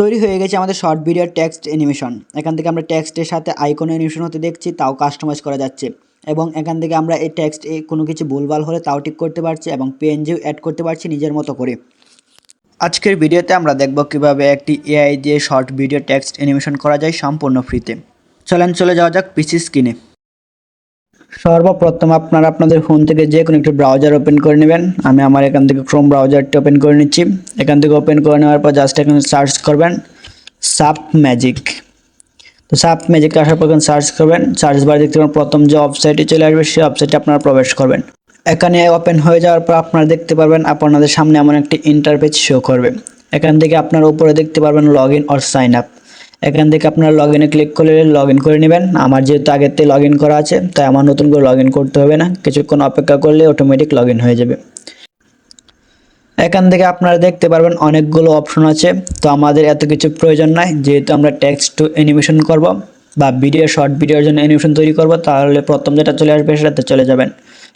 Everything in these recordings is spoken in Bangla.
তৈরি হয়ে গেছে আমাদের শর্ট ভিডিও টেক্সট অ্যানিমেশন। এখান থেকে আমরা টেক্সটের সাথে আইকন অ্যানিমেশন হতে দেখছি, তাও কাস্টমাইজ করা যাচ্ছে। এবং এখান থেকে আমরা এই টেক্সট কোনো কিছু ভুলভাল হলে তাও ঠিক করতে পারছি এবং পিএনজিও অ্যাড করতে পারছি নিজের মতো করে। আজকের ভিডিওতে আমরা দেখব কিভাবে একটি এআই দিয়ে শর্ট ভিডিও টেক্সট অ্যানিমেশন করা যায় সম্পূর্ণ ফ্রিতে। চলে যাওয়া যাক পিসি স্ক্রিনে। সর্বপ্রথম আপনারা আপনাদের ফোন থেকে যে কোনো একটি ব্রাউজার ওপেন করে নেবেন। আমি আমার এখান থেকে ক্রোম ব্রাউজারটি ওপেন করে নিচ্ছি। এখান থেকে ওপেন করে নেওয়ার পর জাস্ট এখানে সার্চ করবেন সাপ ম্যাজিক। তো সাপ ম্যাজিক আসার পর সার্চ করবেন, সার্চ বারে দেখতে পাবেন প্রথম যে ওয়েবসাইটে চলে আসবে সেই ওয়েবসাইটে আপনারা প্রবেশ করবেন। এখানে ওপেন হয়ে যাওয়ার পর আপনারা দেখতে পারবেন আপনাদের সামনে এমন একটি ইন্টারফেস শো করবে। এখান থেকে আপনারা উপরে দেখতে পারবেন log in or sign up. এখান থেকে আপনারা লগ ইনে ক্লিক করে লগ ইন করে নেবেন। আমার যেহেতু আগের থেকে লগ ইন করা আছে তাই আমার নতুন করে লগ ইন করতে হবে না, কিছুক্ষণ অপেক্ষা করলে অটোমেটিক লগ ইন হয়ে যাবে। এখান থেকে আপনারা দেখতে পারবেন অনেকগুলো অপশন আছে। তো আমাদের এত কিছু প্রয়োজন নাই, যেহেতু আমরা টেক্সট টু অ্যানিমেশন করব বা ভিডিও শর্ট ভিডিওর জন্য অ্যানিমেশন তৈরি করব, তাহলে প্রথম যেটা চলে আসবে সেটাতে চলে যাবেন।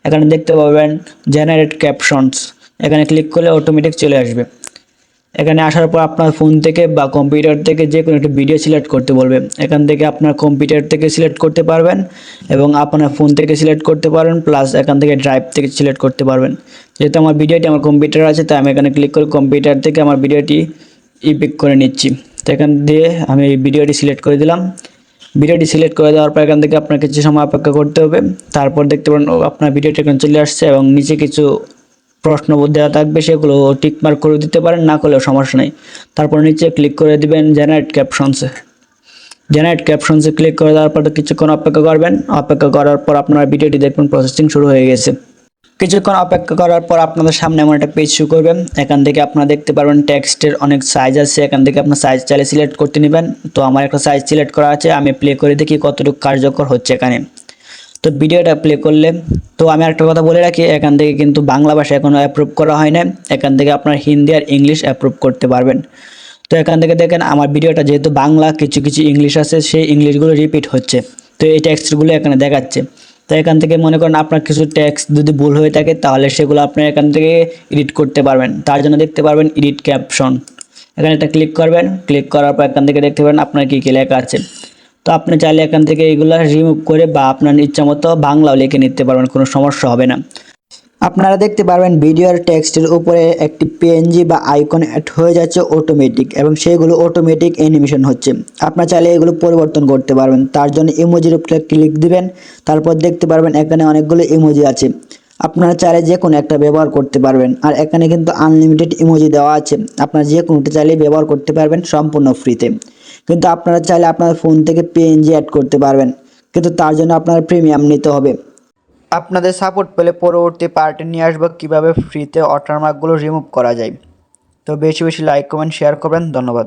এখানে দেখতে পাবেন জেনারেট ক্যাপশনস, এখানে ক্লিক করলে অটোমেটিক চলে আসবে। এখানে আসার পর আপনার ফোন থেকে বা কম্পিউটার থেকে যে কোনো একটা ভিডিও সিলেক্ট করতে বলবে। এখান থেকে আপনার কম্পিউটার থেকে সিলেক্ট করতে পারবেন এবং আপনার ফোন থেকে সিলেক্ট করতে পারেন, প্লাস এখান থেকে ড্রাইভ থেকে সিলেক্ট করতে পারবেন। যেহেতু আমার ভিডিওটি আমার কম্পিউটার আছে তাই আমি এখানে ক্লিক করে কম্পিউটার থেকে আমার ভিডিওটি পিক করে নিচ্ছি। তো এখান দিয়ে আমি এই ভিডিওটি সিলেক্ট করে দিলাম। ভিডিওটি সিলেক্ট করে দেওয়ার পর এখান থেকে আপনার কিছু সময় অপেক্ষা করতে হবে। তারপর দেখতে পারেন আপনার ভিডিওটি এখানে চলে আসছে এবং নিচে কিছু প্রশ্ন দেওয়া থাকবে, সেগুলো টিক মার্ক করে দিতে পারেন, না করলেও সমস্যা নেই। তারপর নিচে ক্লিক করে দিবেন জেনারেট ক্যাপশনসে। জেনারেট ক্যাপশনসে ক্লিক করে দেওয়ার পর কিছুক্ষণ অপেক্ষা করবেন। অপেক্ষা করার পর আপনার ভিডিওটি দেখবেন প্রসেসিং শুরু হয়ে গেছে। কিছুক্ষণ অপেক্ষা করার পর আপনাদের সামনে এমন একটা পেজ শো করবে। এখান থেকে আপনারা দেখতে পারবেন টেক্সটের অনেক সাইজ আছে, এখান থেকে আপনার সাইজ চাইলে সিলেক্ট করতে নেবেন। তো আমার একটা সাইজ সিলেক্ট করা আছে, আমি প্লে করে দেখি কতটুকু কার্যকর হচ্ছে এখানে। তো ভিডিওটা প্লে করলে, তো আমি একটা কথা বলে রাখি, এখান থেকে কিন্তু বাংলা ভাষা এখনও অ্যাপ্রুভ করা হয় না। এখান থেকে আপনার হিন্দি আর ইংলিশ অ্যাপ্রুভ করতে পারবেন। তো এখান থেকে দেখেন আমার ভিডিওটা যেহেতু বাংলা, কিছু কিছু ইংলিশ আছে, সেই ইংলিশগুলো রিপিট হচ্ছে। তো এই টেক্সটগুলো এখানে দেখাচ্ছে। তো এখান থেকে মনে করেন আপনার কিছু টেক্সট যদি ভুল হয়ে থাকে তাহলে সেগুলো আপনি এখান থেকে এডিট করতে পারবেন। তার জন্য দেখতে পারবেন এডিট ক্যাপশন, এখানে একটা ক্লিক করবেন। ক্লিক করার পর এখান থেকে দেখতে পাবেন আপনার কী কী লেখা আছে। তো আপনি চাইলে এখান থেকে এগুলো রিমুভ করে বা আপনার ইচ্ছা মতো বাংলাও লিখে নিতে পারবেন, কোনো সমস্যা হবে না। আপনারা দেখতে পারবেন ভিডিওর টেক্সটের উপরে একটি পিএনজি বা আইকন অ্যাড হয়ে যাচ্ছে অটোমেটিক, এবং সেগুলো অটোমেটিক অ্যানিমেশন হচ্ছে। আপনারা চাইলে এগুলো পরিবর্তন করতে পারবেন। তার জন্য ইমোজির উপরে ক্লিক দিবেন। তারপর দেখতে পারবেন এখানে অনেকগুলো ইমোজি আছে, আপনারা চাইলে যে কোনো একটা ব্যবহার করতে পারবেন। আর এখানে কিন্তু আনলিমিটেড ইমোজি দেওয়া আছে, আপনারা যে কোনোটা চাইলে ব্যবহার করতে পারবেন সম্পূর্ণ ফ্রিতে। কিন্তু আপনারা চাইলে আপনার ফোন থেকে পিএনজি অ্যাড করতে পারবেন, কিন্তু তার জন্য আপনার প্রিমিয়াম নিতে হবে। আপনাদের সাপোর্ট পেলে পরবর্তী পার্টে নিয়ে আসবো কীভাবে ফ্রিতে ওয়াটারমার্কগুলো রিমুভ করা যায়। তো বেশি বেশি লাইক কমেন্ট শেয়ার করবেন। ধন্যবাদ।